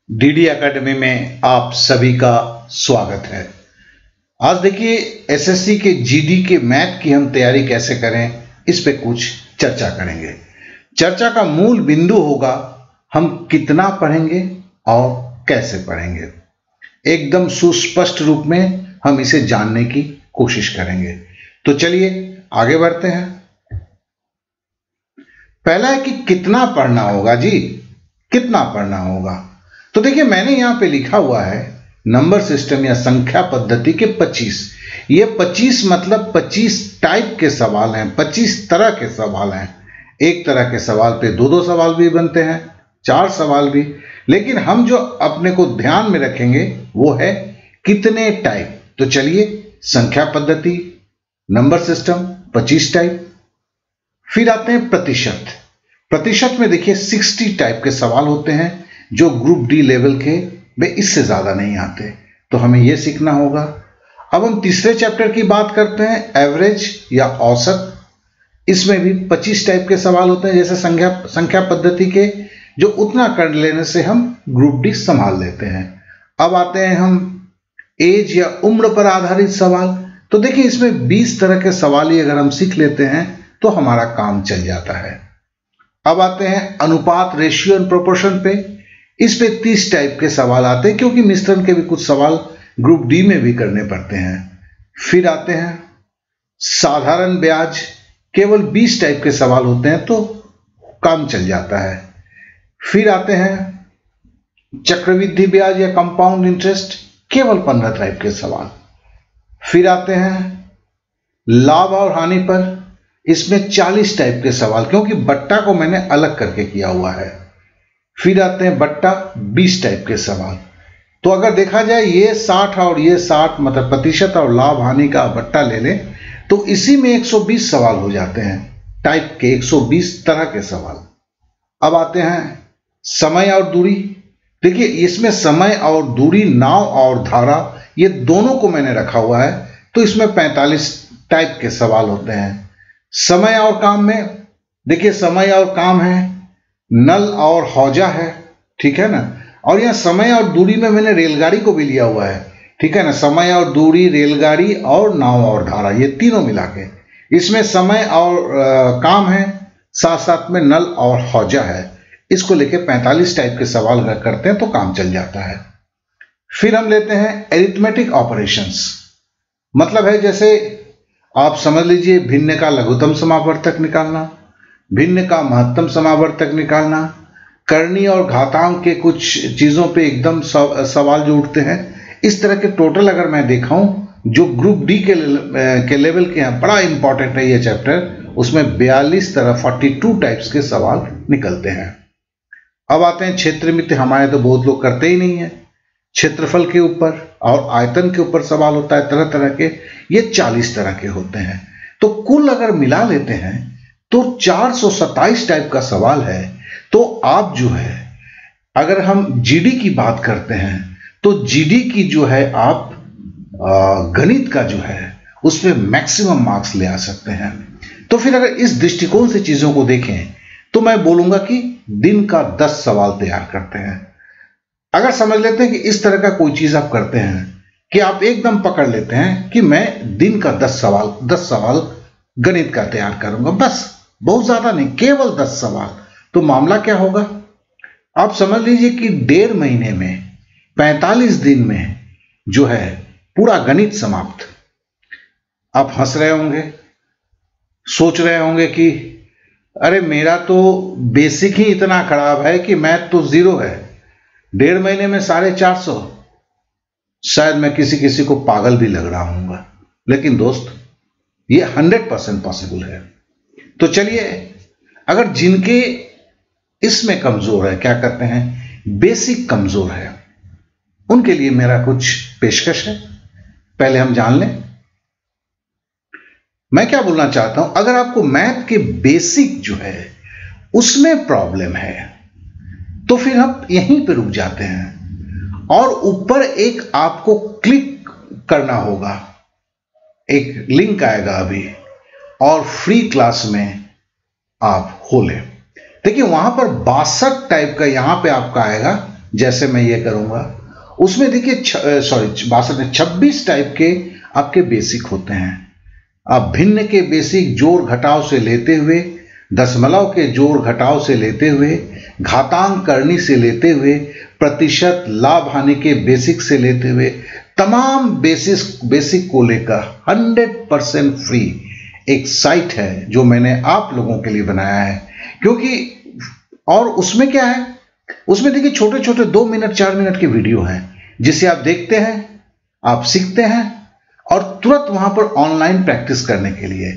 DD academy में आप सभी का स्वागत है। आज देखिए एसएससी के जीडी के मैथ की हम तैयारी कैसे करें, इस पे कुछ चर्चा करेंगे। चर्चा का मूल बिंदु होगा हम कितना पढ़ेंगे और कैसे पढ़ेंगे। एकदम सुस्पष्ट रूप में हम इसे जानने की कोशिश करेंगे। तो चलिए आगे बढ़ते हैं। पहला है कि कितना पढ़ना होगा जी, कितना पढ़ना होगा। तो देखिए मैंने यहां पे लिखा हुआ है नंबर सिस्टम या संख्या पद्धति के 25। ये 25 मतलब 25 टाइप के सवाल हैं, 25 तरह के सवाल हैं। एक तरह के सवाल पे दो सवाल भी बनते हैं, 4 सवाल भी। लेकिन हम जो अपने को ध्यान में रखेंगे वो है कितने टाइप। तो चलिए संख्या पद्धति, नंबर सिस्टम, 25 टाइप। फिर आते हैं प्रतिशत। प्रतिशत में देखिए 60 टाइप के सवाल होते हैं जो ग्रुप डी लेवल के वे इससे ज्यादा नहीं आते, तो हमें यह सीखना होगा। अब हम तीसरे चैप्टर की बात करते हैं, एवरेज या औसत। इसमें भी 25 टाइप के सवाल होते हैं, जैसे संख्या पद्धति के, जो उतना कर लेने से हम ग्रुप डी संभाल लेते हैं। अब आते हैं हम एज या उम्र पर आधारित सवाल। तो देखिए इसमें 20 तरह के सवाल ही अगर हम सीख लेते हैं तो हमारा काम चल जाता है। अब आते हैं अनुपात, रेशियो एंड प्रोपोर्शन पे। इस पे 30 टाइप के सवाल आते हैं, क्योंकि मिश्रण के भी कुछ सवाल ग्रुप डी में भी करने पड़ते हैं। फिर आते हैं साधारण ब्याज, केवल 20 टाइप के सवाल होते हैं तो काम चल जाता है। फिर आते हैं चक्रवृद्धि ब्याज या कंपाउंड इंटरेस्ट, केवल 15 टाइप के सवाल। फिर आते हैं लाभ और हानि पर, इसमें 40 टाइप के सवाल, क्योंकि बट्टा को मैंने अलग करके किया हुआ है। फिर आते हैं बट्टा, 20 टाइप के सवाल। तो अगर देखा जाए ये 60 और ये 60 मतलब प्रतिशत और लाभ हानि का बट्टा ले लें तो इसी में 120 सवाल हो जाते हैं, टाइप के 120 तरह के सवाल। अब आते हैं समय और दूरी। देखिए इसमें समय और दूरी, नाव और धारा, ये दोनों को मैंने रखा हुआ है, तो इसमें 45 टाइप के सवाल होते हैं। समय और काम में देखिए समय और काम है, नल और हौजा है, ठीक है ना। और यह समय और दूरी में मैंने रेलगाड़ी को भी लिया हुआ है, ठीक है ना। समय और दूरी, रेलगाड़ी और नाव और धारा, ये तीनों मिला के इसमें समय और काम है, साथ साथ में नल और हौजा है। इसको लेके 45 टाइप के सवाल अगर करते हैं तो काम चल जाता है। फिर हम लेते हैं एरिथमेटिक ऑपरेशंस। मतलब है जैसे आप समझ लीजिए भिन्न का लघुत्तम समावर्तक निकालना, भिन्न का महत्तम समावर्तक निकालना, करनी और घातांक के कुछ चीजों पे एकदम सवाल जो उठते हैं। इस तरह के टोटल अगर मैं दिखाऊं जो ग्रुप डी के लेवल के हैं, बड़ा इंपॉर्टेंट है ये चैप्टर, उसमें 42 तरह 42 टाइप्स के सवाल निकलते हैं। अब आते हैं क्षेत्र मित्र। हमारे तो बहुत लोग करते ही नहीं है। क्षेत्रफल के ऊपर और आयतन के ऊपर सवाल होता है तरह तरह के, ये 40 तरह के होते हैं। तो कुल अगर मिला लेते हैं तो 427 टाइप का सवाल है। तो आप जो है अगर हम जीडी की बात करते हैं तो जीडी की जो है आप गणित का जो है उसमें मैक्सिमम मार्क्स ले आ सकते हैं। तो फिर अगर इस दृष्टिकोण से चीजों को देखें तो मैं बोलूंगा कि दिन का 10 सवाल तैयार करते हैं। अगर समझ लेते हैं कि इस तरह का कोई चीज आप करते हैं कि आप एकदम पकड़ लेते हैं कि मैं दिन का 10 सवाल गणित का तैयार करूंगा, बस, बहुत ज्यादा नहीं, केवल 10 सवाल, तो मामला क्या होगा आप समझ लीजिए कि 1.5 महीने में 45 दिन में जो है पूरा गणित समाप्त। आप हंस रहे होंगे, सोच रहे होंगे कि अरे मेरा तो बेसिक ही इतना खराब है कि मैथ तो 0 है, 1.5 महीने में 450। शायद मैं किसी को पागल भी लग रहा हूंगा, लेकिन दोस्त ये 100% पॉसिबल है। तो चलिए अगर जिनके इसमें कमजोर है, क्या करते हैं, बेसिक कमजोर है, उनके लिए मेरा कुछ पेशकश है। पहले हम जान लें मैं क्या बोलना चाहता हूं। अगर आपको मैथ के बेसिक जो है उसमें प्रॉब्लम है तो फिर हम यहीं पे रुक जाते हैं और ऊपर एक आपको क्लिक करना होगा, एक लिंक आएगा अभी, और फ्री क्लास में आप खोलें। देखिए वहां पर 62 टाइप का यहां पे आपका आएगा जैसे मैं ये करूंगा, उसमें देखिए 26 टाइप के आपके बेसिक होते हैं। आप भिन्न के बेसिक जोड़ घटाव से लेते हुए, दशमलव के जोड़ घटाव से लेते हुए, घातांक करनी से लेते हुए, प्रतिशत लाभ हानि के बेसिक से लेते हुए, तमाम बेसिक को लेकर 100% फ्री एक साइट है जो मैंने आप लोगों के लिए बनाया है। क्योंकि और उसमें क्या है, उसमें देखिए छोटे छोटे 2 मिनट 4 मिनट के वीडियो हैं जिसे आप देखते हैं, आप सीखते हैं और तुरंत वहां पर ऑनलाइन प्रैक्टिस करने के लिए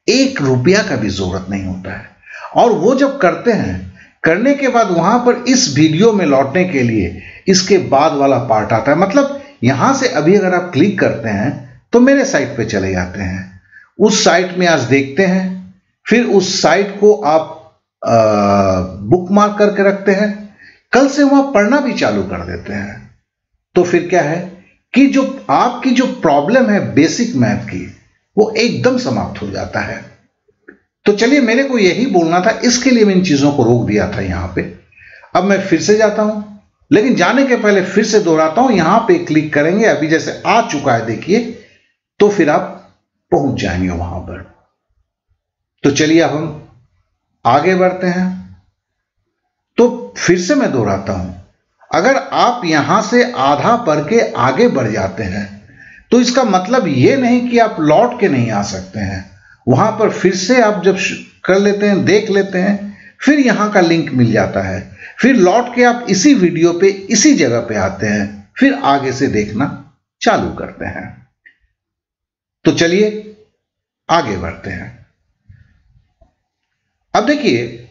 1 रुपया का भी जरूरत नहीं होता है। और वो जब करते हैं, करने के बाद वहां पर इस वीडियो में लौटने के लिए इसके बाद वाला पार्ट आता है। मतलब यहां से अभी अगर आप क्लिक करते हैं तो मेरे साइट पे चले जाते हैं, उस साइट में आज देखते हैं, फिर उस साइट को आप बुकमार्क करके रखते हैं, कल से वहां पढ़ना भी चालू कर देते हैं। तो फिर क्या है कि जो आपकी जो प्रॉब्लम है बेसिक मैथ की, वो एकदम समाप्त हो जाता है। तो चलिए, मेरे को यही बोलना था, इसके लिए मैं इन चीजों को रोक दिया था यहां पे। अब मैं फिर से जाता हूं, लेकिन जाने के पहले फिर से दोहराता हूं, यहां पे क्लिक करेंगे, अभी जैसे आ चुका है देखिए, तो फिर आप पहुंच जाएंगे वहां पर। तो चलिए अब हम आगे बढ़ते हैं। तो फिर से मैं दोहराता हूं, अगर आप यहां से आधा पढ़ के आगे बढ़ जाते हैं तो इसका मतलब यह नहीं कि आप लौट के नहीं आ सकते हैं। वहां पर फिर से आप जब कर लेते हैं, देख लेते हैं, फिर यहां का लिंक मिल जाता है, फिर लौट के आप इसी वीडियो पे इसी जगह पे आते हैं, फिर आगे से देखना चालू करते हैं। तो चलिए आगे बढ़ते हैं। अब देखिए,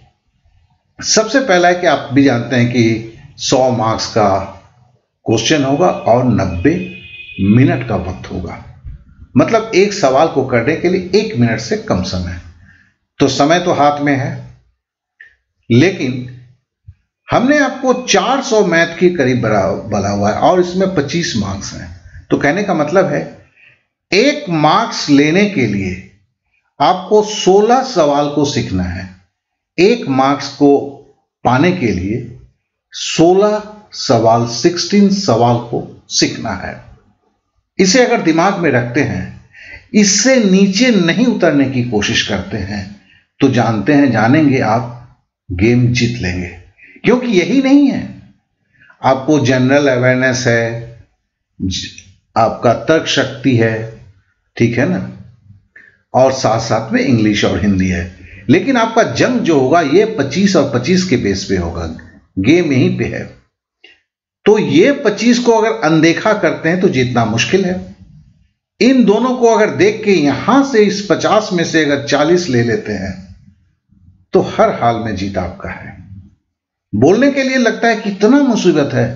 सबसे पहला है कि आप भी जानते हैं कि 100 मार्क्स का क्वेश्चन होगा और 90 मिनट का वक्त होगा। मतलब एक सवाल को करने के लिए 1 मिनट से कम समय। तो समय तो हाथ में है, लेकिन हमने आपको 400 मैथ के करीब बोला हुआ है और इसमें 25 मार्क्स हैं। तो कहने का मतलब है 1 मार्क्स लेने के लिए आपको 16 सवाल को सीखना है। 1 मार्क्स को पाने के लिए 16 सवाल 16 सवाल को सीखना है। इसे अगर दिमाग में रखते हैं, इससे नीचे नहीं उतरने की कोशिश करते हैं, तो जानेंगे आप गेम जीत लेंगे। क्योंकि यही नहीं है, आपको जनरल अवेयरनेस है, आपका तर्क शक्ति है, ठीक है ना, और साथ साथ में इंग्लिश और हिंदी है। लेकिन आपका जंग जो होगा ये 25 और 25 के बेस पे होगा, गेम यहीं पे है। तो ये 25 को अगर अनदेखा करते हैं तो जीतना मुश्किल है। इन दोनों को अगर देख के यहां से इस 50 में से अगर 40 ले लेते हैं तो हर हाल में जीत आपका है। बोलने के लिए लगता है कितना मुसीबत है,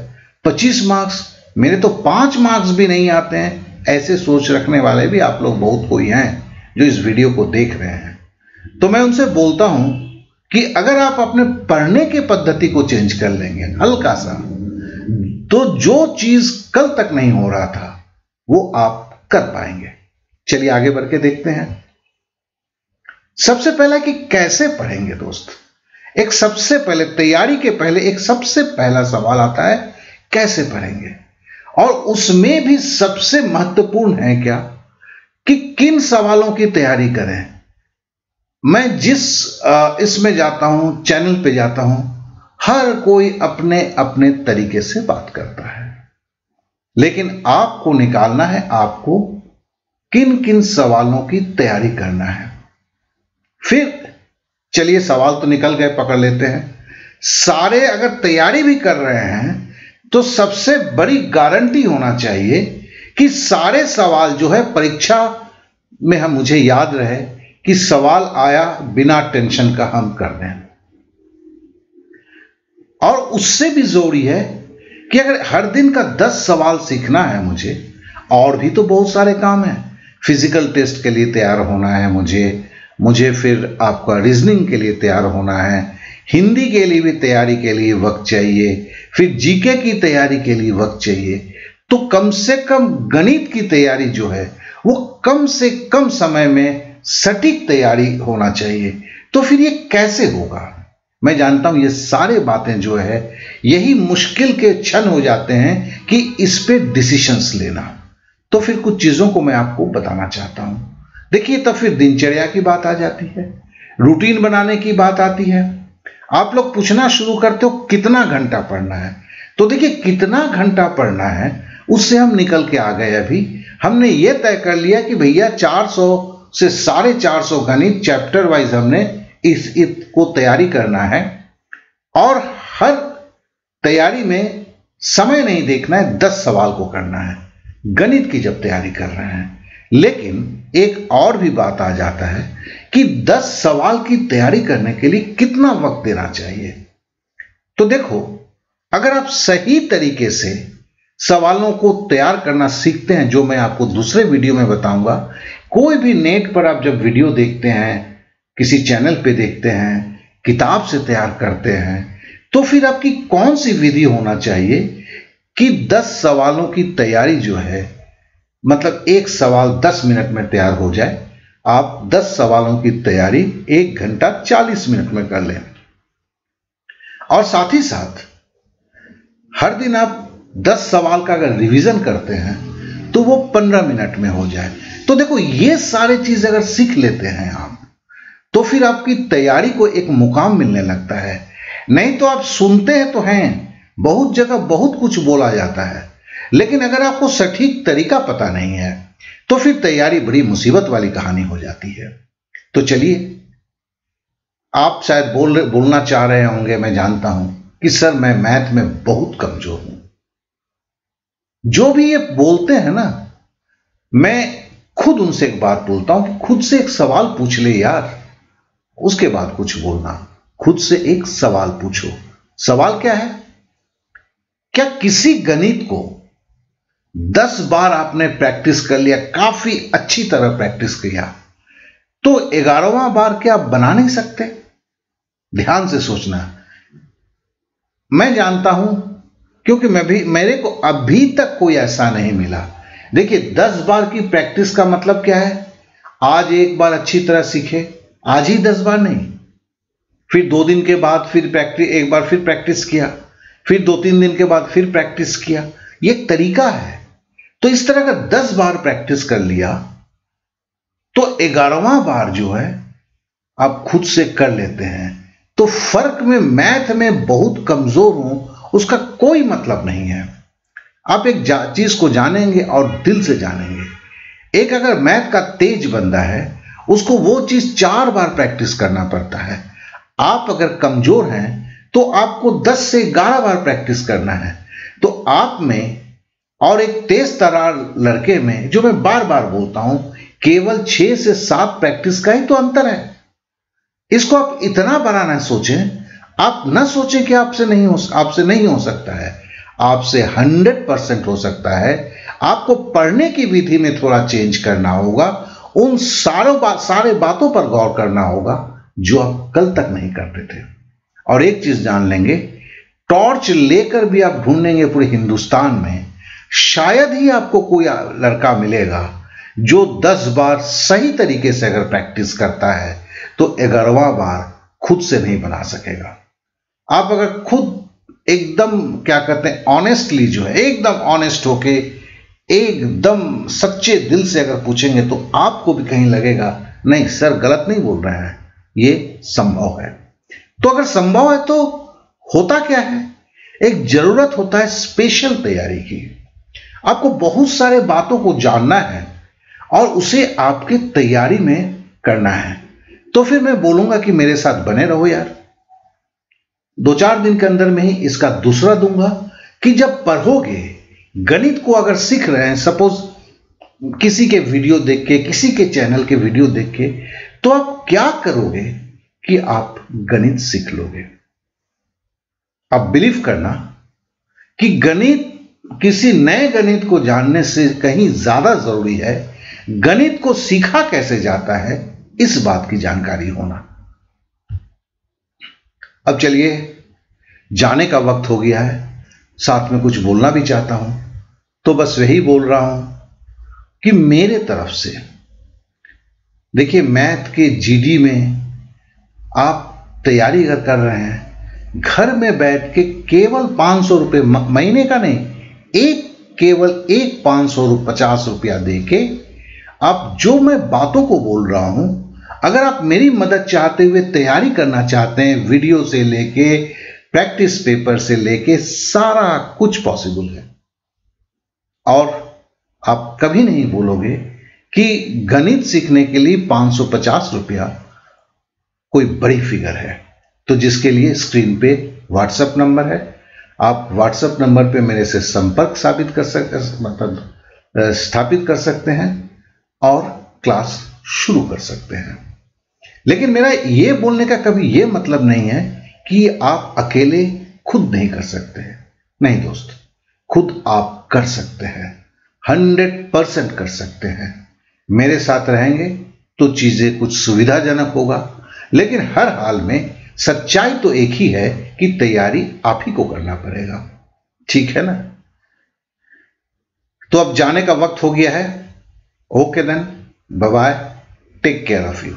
25 मार्क्स, मेरे तो 5 मार्क्स भी नहीं आते हैं। ऐसे सोच रखने वाले भी आप लोग बहुत कोई हैं जो इस वीडियो को देख रहे हैं। तो मैं उनसे बोलता हूं कि अगर आप अपने पढ़ने की पद्धति को चेंज कर लेंगे हल्का सा, तो जो चीज कल तक नहीं हो रहा था वो आप कर पाएंगे। चलिए आगे बढ़ के देखते हैं। सबसे पहला कि कैसे पढ़ेंगे दोस्त। एक सबसे पहले तैयारी के पहले एक सबसे पहला सवाल आता है, कैसे पढ़ेंगे। और उसमें भी सबसे महत्वपूर्ण है क्या कि किन सवालों की तैयारी करें। मैं जिस इसमें जाता हूं, चैनल पे जाता हूं, हर कोई अपने अपने तरीके से बात करता है, लेकिन आपको निकालना है आपको किन किन सवालों की तैयारी करना है। फिर चलिए सवाल तो निकल गए, पकड़ लेते हैं। सारे अगर तैयारी भी कर रहे हैं तो सबसे बड़ी गारंटी होना चाहिए कि सारे सवाल जो है परीक्षा में हम मुझे याद रहे कि सवाल आया बिना टेंशन का हम कर दें। और उससे भी जरूरी है कि अगर हर दिन का 10 सवाल सीखना है मुझे, और भी तो बहुत सारे काम हैं। फिजिकल टेस्ट के लिए तैयार होना है मुझे फिर आपका रीजनिंग के लिए तैयार होना है, हिंदी के लिए भी तैयारी के लिए वक्त चाहिए, फिर जीके की तैयारी के लिए वक्त चाहिए। तो कम से कम गणित की तैयारी जो है वो कम से कम समय में सटीक तैयारी होना चाहिए। तो फिर ये कैसे होगा, मैं जानता हूं ये सारे बातें जो है यही मुश्किल के क्षण हो जाते हैं कि इस पे डिसीजंस लेना। तो फिर कुछ चीजों को मैं आपको बताना चाहता हूं। देखिए, तब फिर दिनचर्या की बात आ जाती है, रूटीन बनाने की बात आती है। आप लोग पूछना शुरू करते हो कितना घंटा पढ़ना है। तो देखिए, कितना घंटा पढ़ना है उससे हम निकल के आ गए। अभी हमने ये तय कर लिया कि भैया 400 से 450 गणित चैप्टर वाइज हमने इस को तैयारी करना है, और हर तैयारी में समय नहीं देखना है, 10 सवाल को करना है गणित की जब तैयारी कर रहे हैं। लेकिन एक और भी बात आ जाता है कि 10 सवाल की तैयारी करने के लिए कितना वक्त देना चाहिए। तो देखो, अगर आप सही तरीके से सवालों को तैयार करना सीखते हैं, जो मैं आपको दूसरे वीडियो में बताऊंगा, कोई भी नेट पर आप जब वीडियो देखते हैं, किसी चैनल पे देखते हैं, किताब से तैयार करते हैं, तो फिर आपकी कौन सी विधि होना चाहिए कि 10 सवालों की तैयारी जो है, मतलब एक सवाल 10 मिनट में तैयार हो जाए। आप 10 सवालों की तैयारी 1 घंटा 40 मिनट में कर लें, और साथ ही साथ हर दिन आप 10 सवाल का अगर रिवीजन करते हैं तो वो 15 मिनट में हो जाए। तो देखो, ये सारे चीज अगर सीख लेते हैं आप, तो फिर आपकी तैयारी को एक मुकाम मिलने लगता है। नहीं तो आप सुनते हैं तो हैं, बहुत जगह बहुत कुछ बोला जाता है, लेकिन अगर आपको सटीक तरीका पता नहीं है तो फिर तैयारी बड़ी मुसीबत वाली कहानी हो जाती है। तो चलिए, आप शायद बोलना चाह रहे होंगे, मैं जानता हूं कि सर मैं मैथ में बहुत कमजोर हूं। जो भी ये बोलते हैं ना, मैं खुद उनसे एक बात बोलता हूं कि खुद से एक सवाल पूछ ले यार, उसके बाद कुछ बोलना। खुद से एक सवाल पूछो। सवाल क्या है? क्या किसी गणित को 10 बार आपने प्रैक्टिस कर लिया, काफी अच्छी तरह प्रैक्टिस किया, तो 11वां बार क्या आप बना नहीं सकते? ध्यान से सोचना। मैं जानता हूं, क्योंकि मेरे को अभी तक कोई ऐसा नहीं मिला। देखिए, 10 बार की प्रैक्टिस का मतलब क्या है? आज एक बार अच्छी तरह सीखे, आज ही 10 बार नहीं, फिर 2 दिन के बाद फिर प्रैक्टिस, एक बार फिर प्रैक्टिस किया, फिर 2-3 दिन के बाद फिर प्रैक्टिस किया। ये एक तरीका है। तो इस तरह का 10 बार प्रैक्टिस कर लिया तो 11वां बार जो है आप खुद से कर लेते हैं। तो फर्क में मैथ में बहुत कमजोर हूं उसका कोई मतलब नहीं है। आप एक चीज को जानेंगे और दिल से जानेंगे। एक अगर मैथ का तेज बंदा है, उसको वो चीज 4 बार प्रैक्टिस करना पड़ता है। आप अगर कमजोर हैं तो आपको 10 से 11 बार प्रैक्टिस करना है। तो आप में और एक तेज तरार लड़के में, जो मैं बार बार बोलता हूं, केवल 6 से 7 प्रैक्टिस का ही तो अंतर है। इसको आप इतना बड़ा ना सोचें। आप ना सोचें कि आपसे नहीं हो सकता है। आपसे 100% हो सकता है। आपको पढ़ने की विधि में थोड़ा चेंज करना होगा, उन सारे बातों पर गौर करना होगा जो आप कल तक नहीं करते थे। और एक चीज जान लेंगे, टॉर्च लेकर भी आप ढूंढेंगे पूरे हिंदुस्तान में, शायद ही आपको कोई लड़का मिलेगा जो 10 बार सही तरीके से अगर प्रैक्टिस करता है तो 11वां बार खुद से नहीं बना सकेगा। आप अगर खुद एकदम क्या कहते हैं ऑनेस्टली, जो है एकदम ऑनेस्ट होके, एकदम सच्चे दिल से अगर पूछेंगे तो आपको भी कहीं लगेगा नहीं सर गलत नहीं बोल रहे हैं, ये संभव है। तो अगर संभव है तो होता क्या है, एक जरूरत होता है स्पेशल तैयारी की। आपको बहुत सारे बातों को जानना है और उसे आपके तैयारी में करना है। तो फिर मैं बोलूंगा कि मेरे साथ बने रहो यार। 2-4 दिन के अंदर में ही इसका दूसरा दूंगा कि जब पढ़ोगे, गणित को अगर सीख रहे हैं, सपोज किसी के वीडियो देख के, किसी के चैनल के वीडियो देख के, तो आप क्या करोगे कि आप गणित सीख लोगे। आप बिलीव करना कि गणित, किसी नए गणित को जानने से कहीं ज्यादा जरूरी है गणित को सीखा कैसे जाता है, इस बात की जानकारी होना। अब चलिए, जाने का वक्त हो गया है। साथ में कुछ बोलना भी चाहता हूं, तो बस वही बोल रहा हूं कि मेरे तरफ से देखिए, मैथ के जीडी में आप तैयारी अगर कर रहे हैं, घर में बैठ के केवल 500 रुपये, महीने का नहीं, केवल एक 550 रुपया दे के आप जो मैं बातों को बोल रहा हूं, अगर आप मेरी मदद चाहते हुए तैयारी करना चाहते हैं, वीडियो से लेके प्रैक्टिस पेपर से लेके सारा कुछ पॉसिबल है। और आप कभी नहीं बोलोगे कि गणित सीखने के लिए 550 रुपया कोई बड़ी फिगर है। तो जिसके लिए स्क्रीन पे व्हाट्सएप नंबर है, आप व्हाट्सएप नंबर पे मेरे से संपर्क स्थापित कर सकते हैं और क्लास शुरू कर सकते हैं। लेकिन मेरा ये बोलने का कभी ये मतलब नहीं है कि आप अकेले खुद नहीं कर सकते हैं। नहीं दोस्त, खुद आप कर सकते हैं, 100% कर सकते हैं। मेरे साथ रहेंगे तो चीजें कुछ सुविधाजनक होगा, लेकिन हर हाल में सच्चाई तो एक ही है कि तैयारी आप ही को करना पड़ेगा। ठीक है ना? तो अब जाने का वक्त हो गया है। Okay then, bye bye, take care of you.